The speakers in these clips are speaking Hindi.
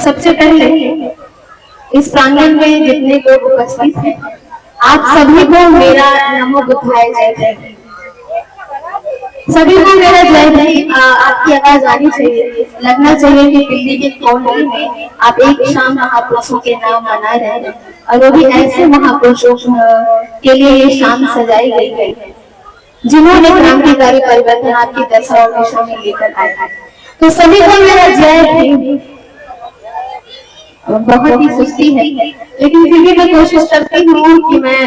सबसे पहले इस प्रांगण में जितने लोग उपस्थित हैं, आप सभी को मेरा नमो बुद्धाय जय जय। सभी को मेरा जय जय। आपकी आवाज आनी चाहिए, लगना चाहिए कि दिल्ली के कोने में आप एक शाम महापुरुषों के नाम मना रहे हैं, और वो भी ऐसे महापुरुषों के लिए ये शाम सजाई गई है जिन्होंने क्रांतिकारी परिवर्तन आपकी दशा और दिशा में लेकर आए। तो सभी को मेरा जय भीम। बहुत ही सुस्ती है, लेकिन फिर भी मैं कोशिश करती हूँ कि मैं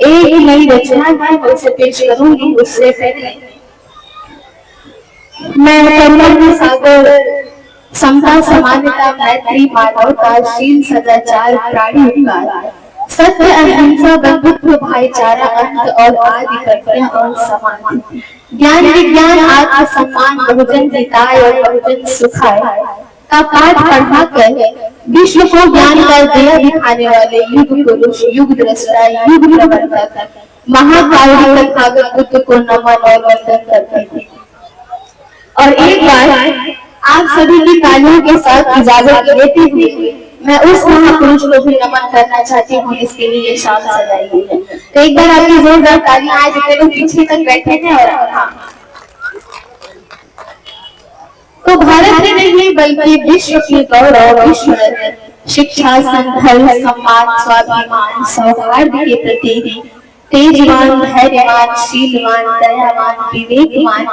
एक नई रचना है उसे पेश करूंगी। उससे पहले मैं करुणा के सागर, समता, समानता, मैत्री, मानवता, शील, सदाचार, प्राणी उपकार, सत्य, अहिंसा, बंधुत्व, भाईचारा, अंत और आदि प्रज्ञा और समान, ज्ञान, विज्ञान, आत्म सम्मान, बहुजन हिताय और बहुजन सुखाय का पाठ पढ़ाकर विश्व को ज्ञान का दिया दिखाने वाले युग पुरुष, युग दृष्टा, युग प्रवर्तक महाकाल तथागत बुद्ध को नमन और वंदन करते थे। और एक बार आप सभी की तालियों के साथ इजाजत लेते हुए मैं उस महापुरुष को भी नमन करना चाहती हूँ। इसके लिए ये शाम सजाई गई है। तो एक बार आपकी जोरदार तालियां आए जितने लोग पीछे तक बैठे हैं। और हाँ, तो भारत में नहीं बल्कि विश्व की गौरव, विश्व शिक्षा, संघर्ष, सम्मान, स्वाभिमान, सौहार्द के प्रति तेजवान, धैर्यवान, शीलवान, दयावान, विवेकवान,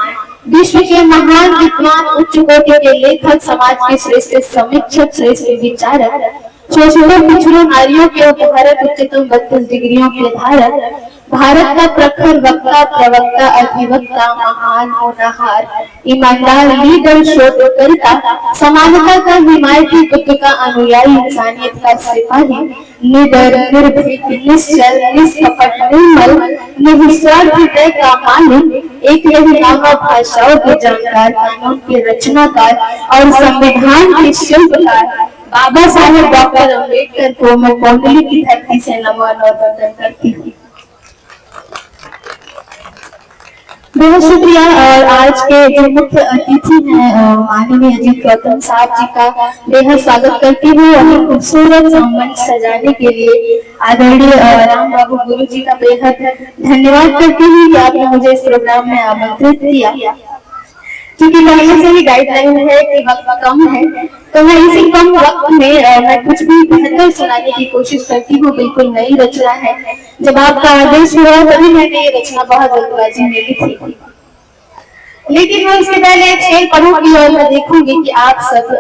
विश्व के महान विद्वान, उच्च कोटि के लेखक, समाज के श्रेष्ठ समीक्षक, श्रेष्ठ विचारक, शोषितों, पिछड़ों, नारियों के उपहारक, उच्चतम 32 डिग्रियों के धारक, भारत का प्रखर वक्ता, प्रवक्ता, अधिवक्ता, महान होनहार, ईमानदार, लीडर, शोधकर्ता, समानता का हिमायती, बुद्ध का अनुयायी, इंसानियत का सिपाही, निडर, निर्भीक, निश्चल, निष्कपट, निर्मल, निस्वार्थ हृदय का मालिक, एक ही नामा भाषाओं के जानकार, कानून के रचनाकार और संविधान के शिल्पकार बाबा साहेब डॉक्टर अम्बेडकर को मैं कोंडली की धरती से नमन और वंदन करती हूँ। बहुत शुक्रिया। और आज के जो मुख्य अतिथि हैं माननीय अजीत गौतम साहब जी का बेहद स्वागत करती हूँ। और खूबसूरत मंच सजाने के लिए आदरणीय राम बाबू गुरु जी का बेहद धन्यवाद करती हूँ कि आपने मुझे इस प्रोग्राम में आमंत्रित किया। क्योंकि पहले से ही गाइडलाइन है कि वक्त कम है, तो मैं इसी कम वक्त में मैं कुछ भी बेहतर सुनाने की कोशिश करती हूँ। बिल्कुल नई रचना है। जब आपका आदेश हुआ तभी मैंने ये रचना बहुत जल्दबाजी में लिखी थी, लेकिन मैं उसके पहले एक शेर पढ़ूंगी और मैं देखूंगी कि आप सब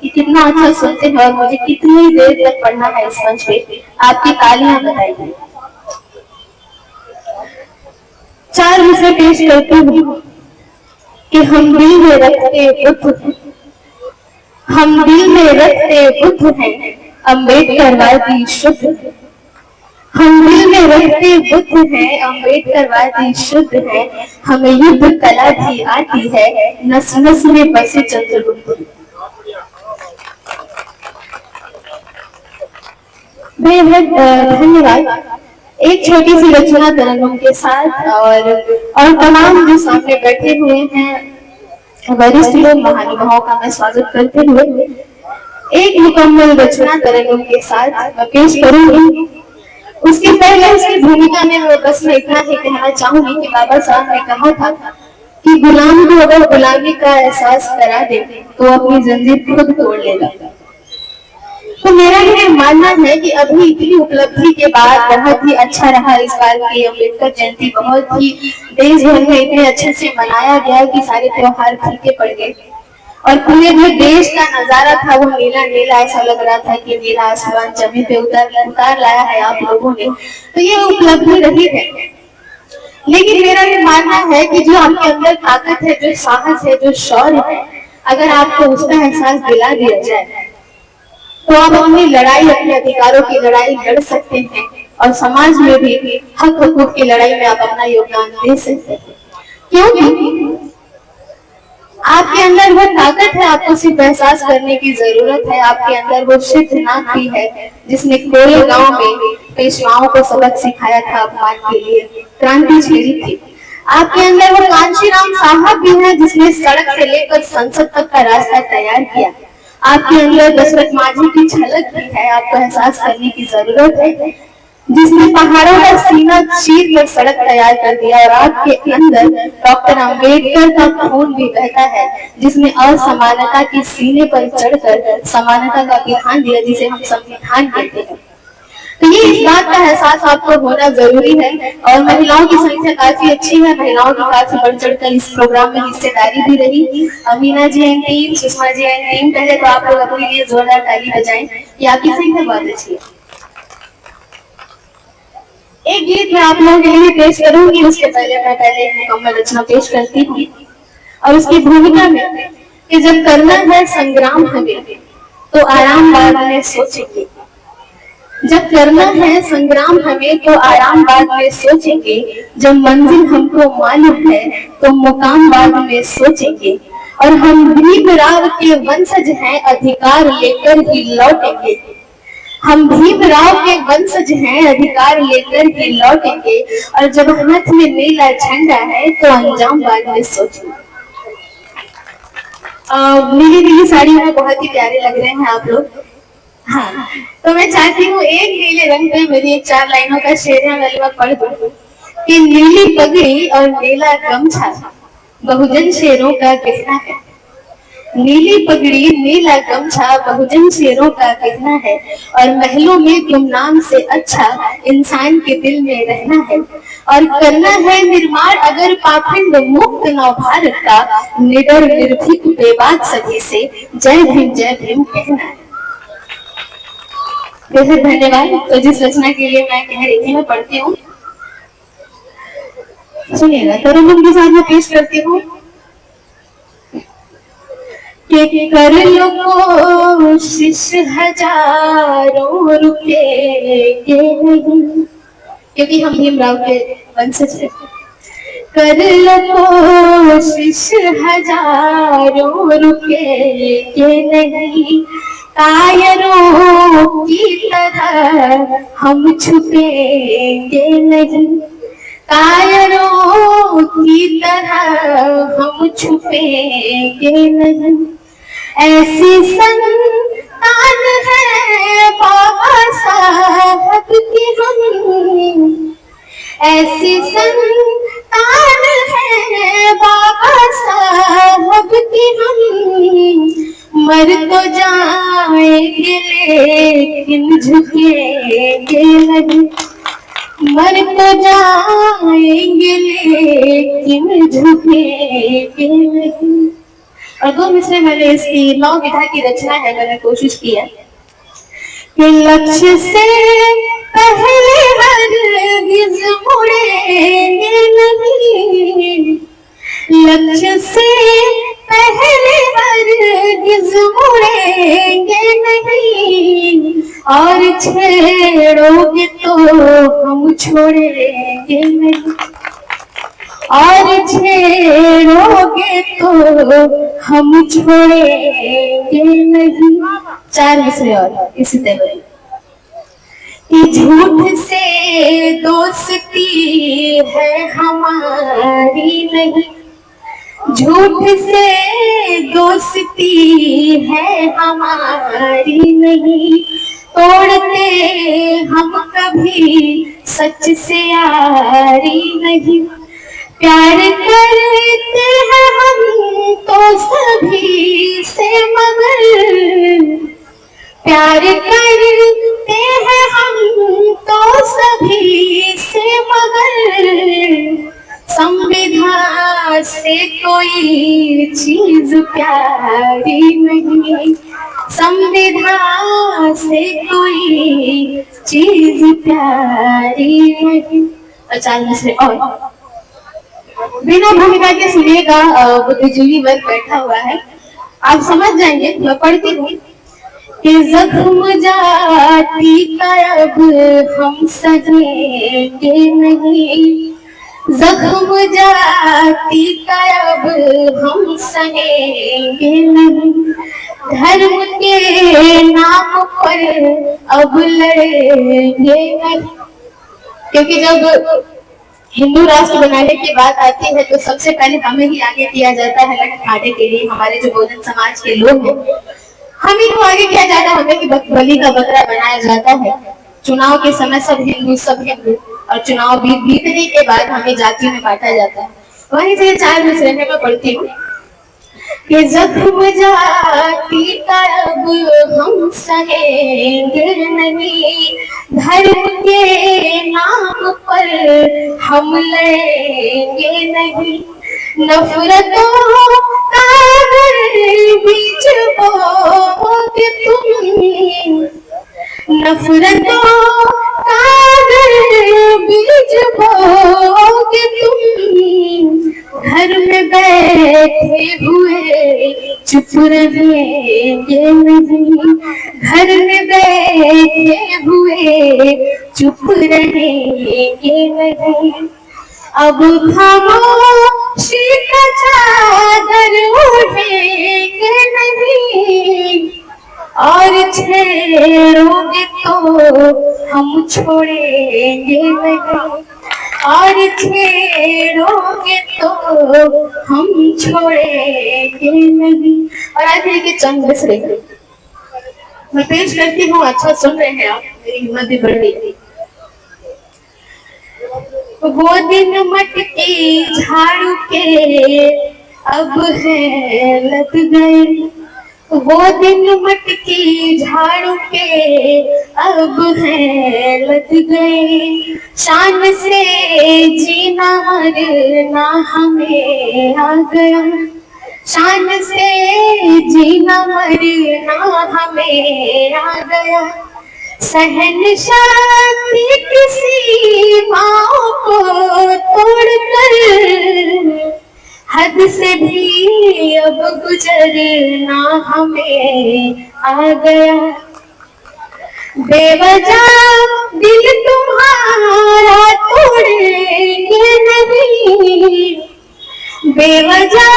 कितना अच्छा सुनते हैं और मुझे कितनी देर तक पढ़ना है इस मंच पे। आपकी तालियां बताइए। 4 विषय पेश करती हूँ कि हम दिल में रखते बुद्ध, हम दिल में रखते बुद्ध हैं, अम्बेडकरवादी शुद्ध। हम दिल में रखते बुद्ध हैं, अम्बेडकरवादी शुद्ध हैं। हमें युद्ध कला भी आती है, नस नस में बसे चंद्रगुप्त। बेहद धन्यवाद। एक छोटी सी रचना तरंगम के साथ और तमाम जो सामने बैठे हुए हैं वरिष्ठ लोग, महानुभावों का मैं स्वागत करते हुए एक मुकम्मल रचना तरंगम के साथ मैं पेश करूंगी। उसके पहले उसकी भूमिका में मैं बस मैं इतना ही कहना चाहूंगी कि बाबा साहब ने कहा था कि गुलाम को अगर गुलामी का एहसास करा दे तो अपनी जंजीर खुद तोड़ लेगा। तो मेरा ये मानना है कि अभी इतनी उपलब्धि के बाद बहुत ही अच्छा रहा इस बार की अम्बेडकर जयंती। बहुत ही देश भर में इतने अच्छे से मनाया गया कि सारे त्योहार फीके पड़ गए और पूरे जो देश का नजारा था वो नीला नीला, ऐसा लग रहा था कि नीला आसमान जमीन पे उतार लाया है आप लोगों ने। तो ये उपलब्धि रही है। लेकिन मेरा ये मानना है कि जो आपके अंदर ताकत है, जो साहस है, जो शौर्य है, अगर आपको उसका एहसास दिला दिया जाए तो आप अपनी लड़ाई, अपने अधिकारों की लड़ाई लड़ सकते हैं और समाज में भी हक हकूक की लड़ाई में आप अपना योगदान दे सकते हैं। क्योंकि आपके अंदर वो ताकत है, आपको सिर्फ एहसास करने की जरूरत है। आपके अंदर वो सिद्धनाथ भी है जिसने कोरे गांव में पेशवाओं को सबक सिखाया था, अपमान के लिए क्रांति छेड़ी थी। आपके अंदर वो कांशीराम साहब भी है जिसने सड़क से लेकर संसद तक का रास्ता तैयार किया। आपके अंदर दशरथ मांझी की झलक भी है, आपको एहसास करने की जरूरत है, जिसने पहाड़ों का सीना चीर कर सड़क तैयार कर दिया। और आपके अंदर डॉक्टर अंबेडकर का खून भी बहता है, जिसने असमानता के सीने पर चढ़कर समानता का विधान दिया, जिसे हम संविधान कहते हैं। तो ये इस बात का एहसास आपको होना जरूरी है। और महिलाओं की संख्या काफी अच्छी है, महिलाओं की काफी बढ़ चढ़कर इस प्रोग्राम में हिस्सेदारी भी रही। Amina ji and team, Sushma ji and team, पहले तो आप लोग अपने लिए जोरदार ताली बजाएं कि आपकी संख्या बहुत अच्छी है। एक गीत मैं आप लोगों के लिए पेश करूंगी, उसके पहले मैं एक मुकम्मल रचना पेश करती हूँ। और उसकी भूमिका में कि जब करना है संग्राम हमें तो आराम बाद में सोचेंगे, जब करना है संग्राम हमें तो आराम बाद में सोचेंगे, जब मंजिल हमको मालूम है तो मुकाम बाद में सोचेंगे। और हम भीमराव के वंशज हैं, अधिकार लेकर ही लौटेंगे। हम भीमराव के वंशज हैं, अधिकार लेकर ही लौटेंगे। और जब हाथ में नीला झंडा है तो अंजाम बाद में सोचेंगे। नीली नीली साड़ी में बहुत ही प्यारे लग रहे हैं आप लोग। हाँ, तो मैं चाहती हूँ एक नीले रंग पे मेरी एक 4 लाइनों का शेर है, मैं पढ़ दूँ कि नीली पगड़ी और नीला गमछा बहुजन शेरों का गहना है। नीली पगड़ी नीला गमछा बहुजन शेरों का गहना है। और महलों में गुमनाम से अच्छा इंसान के दिल में रहना है। और करना है निर्माण अगर पाखंड मुक्त नव भारत का, निडर निर्भीक बेबाक सभी से जय भीम कहना है। बेहद धन्यवाद। तो जिस रचना के लिए मैं कह रही थी मैं पढ़ती हूँ, सुनिएगा। तरन्नुम के साथ मैं पेश करती हूँ कि कर लो कोशिश हजारों रुपए के नहीं, क्योंकि हम भीमराव के वंशज हैं। कर लो कोशिश हजारों रुपए के नहीं, कायरों की तरह हम छुपेंगे नहीं। कायरों की तरह हम छुपेंगे नहीं। ऐसी संतान है बाबा साहब की हम, ऐसी संतान है बाबा साहब की हम। मर तो जाएंगे लेकिन झुकेंगे नहीं। मर तो जाएंगे लेकिन झुकेंगे नहीं। और 2 मिसरे मैंने इसकी 9 विधा की रचना है, मैंने कोशिश की है कि लक्ष्य से पहले हरगिज़ मुड़ेंगे नहीं। लक्ष्य से पहले हरगिज़ मुड़ेंगे नहीं। और छेड़ोगे तो हम छोड़ेंगे नहीं। और छेड़ोगे तो हम छोड़ेंगे नहीं। 4 मिसरे और इसी तरह कि झूठ से दोस्ती है हमारी नहीं। झूठ से दोस्ती है हमारी नहीं। तोड़ते हम कभी सच से यारी नहीं। प्यार करते हैं हम तो सभी से, मगर प्यार करते हैं हम तो सभी से, मगर संविधान से कोई चीज प्यारी नहीं। संविधान से कोई चीज प्यारी नहीं। और 4 मिसरे और बिना भूमिका के सुनिएगा। बुद्धिजीवी वर्ग बैठा हुआ है, आप समझ जाएंगे। मैं पढ़ती हूँ कि जख्म जाति का अब हम सहेंगे नहीं। जख्म जाति का अब हम सहेंगे नहीं। धर्म के नाम पर अब लड़ेंगे नहीं। क्योंकि जब हिंदू राष्ट्र बनाने की बात आती है तो सबसे पहले हमें ही आगे किया जाता है लड़खड़ाने के लिए। हमारे जो बहुजन समाज के लोग हैं, हमें तो आगे क्या जाता हमें कि बलि का बकरा बनाया जाता है। चुनाव के समय सब हिंदू और चुनाव बीतने के बाद हमें जातियों में बांटा जाता है। वहीं से 4 मिसरे में पढ़ती हूँ कि जख्म जाति का अब हम सहेंगे नहीं, धर्म के नाम पर हम लड़ेंगे नहीं, नफरतों का बीच बोओगे तुम, नफरतों का बीज बोओगे तुम, घर में बैठे हुए चुप रहेंगे नहीं, घर में बैठे हुए चुप रहेंगे नहीं, अब खामोशी का चादर ओढ़ेंगे नहीं, और छेड़ोगे तो हम छोड़ेंगे नहीं, और छेड़ोगे तो हम छोड़ेंगे नहीं। और आखिर के चंद मिसरे मैं पेश करती हूँ, अच्छा सुन रहे हैं आप, मेरी हिम्मत भी बढ़ गई थी। वो दिन मटकी झाड़ू के अब है लग गए, वो दिन मटकी झाड़ू के अब है लग गए, शान से जीना मरना हमें आ गया, शान से जीना मरना हमें आ गया, सहनशाती किसी माँ को तोड़कर हद से भी अब गुजरना हमें आ गया, बेवजह दिल तुम्हारा तोड़ेंगे नहीं, बेवजह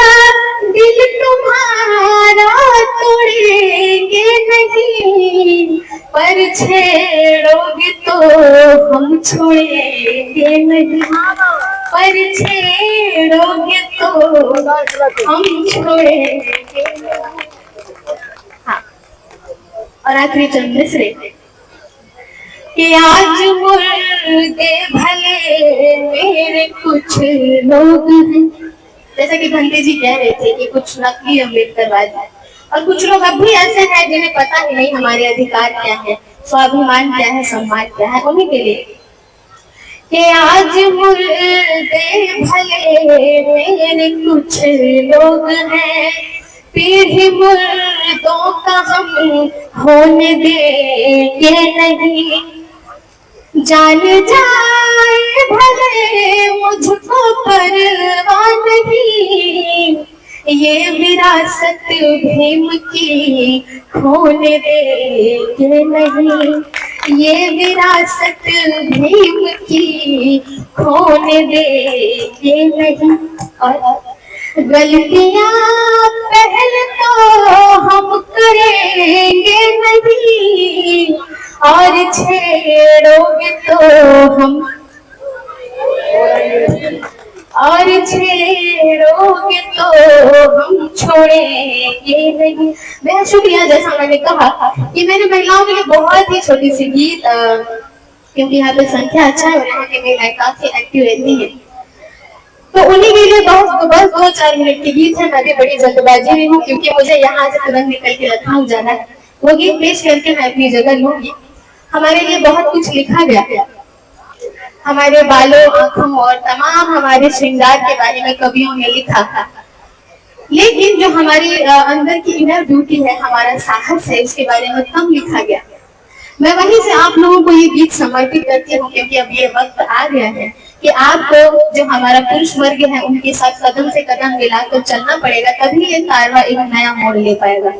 दिल तुम्हारा तोड़ेंगे नहीं, पर छेड़ोगे तो हम छोड़ेंगे नहीं, पर छेड़ोगे तो हम छोड़ेंगे। हाँ, और आखिरी चंद मिसरे कि आज मुर्दे भले मेरे कुछ लोग हैं, जैसा कि भंते जी कह रहे थे कि कुछ नकली अम्बेडकरवाद है, और कुछ लोग अब भी ऐसे हैं जिन्हें पता ही नहीं हमारे अधिकार क्या है, स्वाभिमान क्या है, सम्मान क्या है। उन्हीं के लिए कि आज मुर्दे भले मेरे कुछ लोग हैं, पीढ़ी मुर्दों का हम होने देंगे नहीं, जान जाए भले मुझको परवाह नहीं, ये विरासत भीम की खोने देंगे नहीं, ये विरासत भीम की खोने देंगे नहीं। और गलतियां पहले तो हम करेंगे नहीं, और छेड़ोगे तो हम, और छेड़ोगे तो हम छोड़ेंगे नहीं। बेहद शुक्रिया। जैसा मैंने कहा कि मैंने महिलाओं के लिए बहुत ही छोटी सी गीत, क्योंकि यहाँ पे संख्या अच्छा है और यहाँ की महिलाएं काफी एक्टिव रहती है, तो उन्हीं के लिए बस 2-4 मिनट की गीत है। मैं भी बड़ी जल्दबाजी में हूँ क्योंकि मुझे यहाँ से तुरंत निकल के लखनऊ जाना है। वो गीत पेश करके मैं अपनी जगह लूंगी। हमारे लिए बहुत कुछ लिखा गया है, हमारे बालों, आंखों और तमाम हमारे श्रृंगार के बारे में कवियों ने लिखा था, लेकिन जो हमारी अंदर की इनर ब्यूटी है, हमारा साहस है, इसके बारे में कम लिखा गया। मैं वहीं से आप लोगों को ये गीत समर्पित करती हूँ क्योंकि अब ये वक्त आ गया है कि आपको जो हमारा पुरुष वर्ग है उनके साथ कदम से कदम मिलाकर चलना पड़ेगा, तभी ये कारवा एक नया मोड़ ले पाएगा।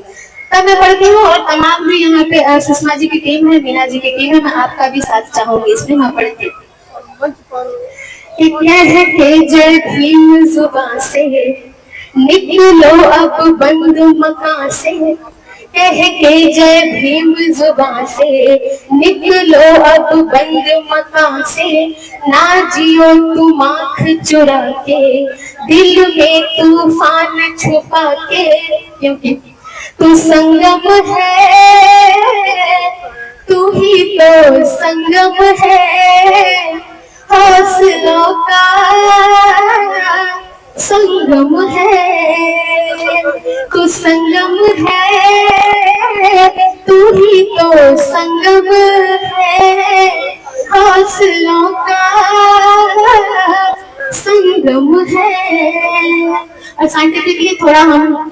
तब मैं पढ़ती हूँ और तमाम भी यहाँ पे सुषमा जी की टीम है, मीना जी की टीम है, मैं आपका भी साथ चाहूंगी, इसलिए मैं पढ़ती हूँ। कह के जय भीम जुबान से निकलो अब बंद मकान से, कह के जय भीम जुबान से निकलो अब बंद मकान से, ना जियो तुम आँख चुरा के दिल में तूफान छुपा के, क्योंकि तू संगम है, तू ही तो संगम है, हौसलों का संगम है। तू संगम है, तू ही तो संगम है, हौसलों का संगम है। और साइंटिफिकली थोड़ा हम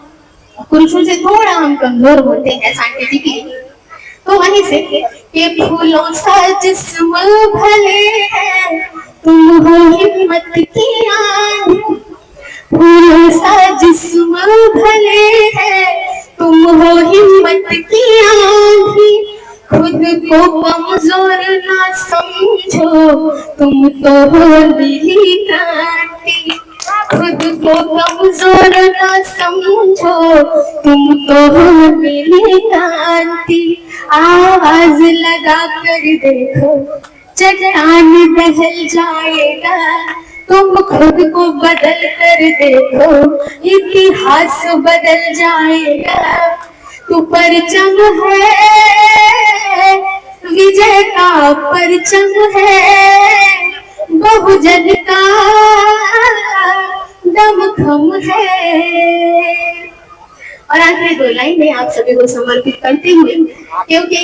पुरुषों से थोड़ा हम कमजोर होते हैं साइंटिफिकली, तो वहीं से ये फूलों सा जिस्म भले है, तुम हो हिम्मत की आंधी। फूलों सा जिस्म भले है, तुम हो हिम्मत की आंधी। खुद को कमजोर ना समझो, तुम तो हो नीली कांटी। खुद को कमजोर ना समझो, तुम तो हो मेरी कांति। आवाज लगा कर देखो, चट्टान दहल जाएगा। तुम खुद को बदल कर देखो, इतिहास बदल जाएगा। तू परचम है, विजय का परचम है, बहुजन का दमखम है। और आखिरी दो लाइन में आप सभी को समर्पित करते हुए, क्योंकि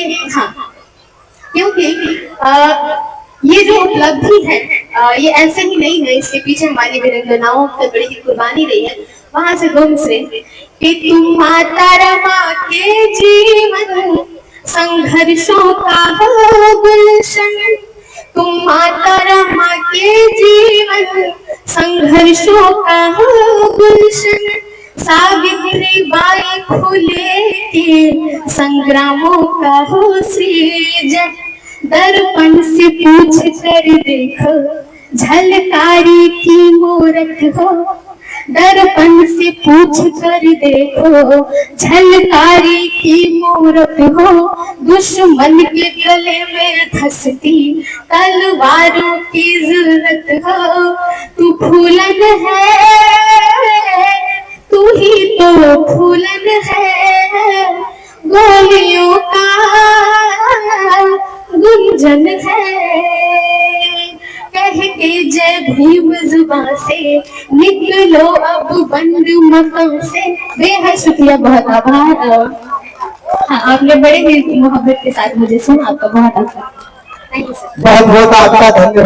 ये जो उपलब्धि है ये ऐसे ही नहीं है, इसके पीछे हमारी वीरांगनाओं की बड़ी ही कुर्बानी रही है। वहां से दो मिसरे कि तुम माता रमा के जीवन संघर्षों का हो गुलशन। तुम माता रमा के जीवन संघर्षों का हो गुलशन। सावित्री बाई फुले के संग्रामों का हो सृजन। दर्पण से पूछ कर देखो, झलकारी की मूरत हो। दर्पण से पूछ कर देखो, झलकारी की मूरत हो। दुश्मन के गले में धंसती तलवारों की जरूरत हो। तू फूलन है, तू ही तो फूलन है, गोलियों का गुंजन है। कह के जय भीम जुबान से निकलो अब बंद मकान से। बेहद शुक्रिया, बहुत आभार। हाँ, आपने बड़े ही मोहब्बत के साथ मुझे सुना, आपका बहुत आभार। Thank you sir. बहुत बहुत आपका धन्यवाद।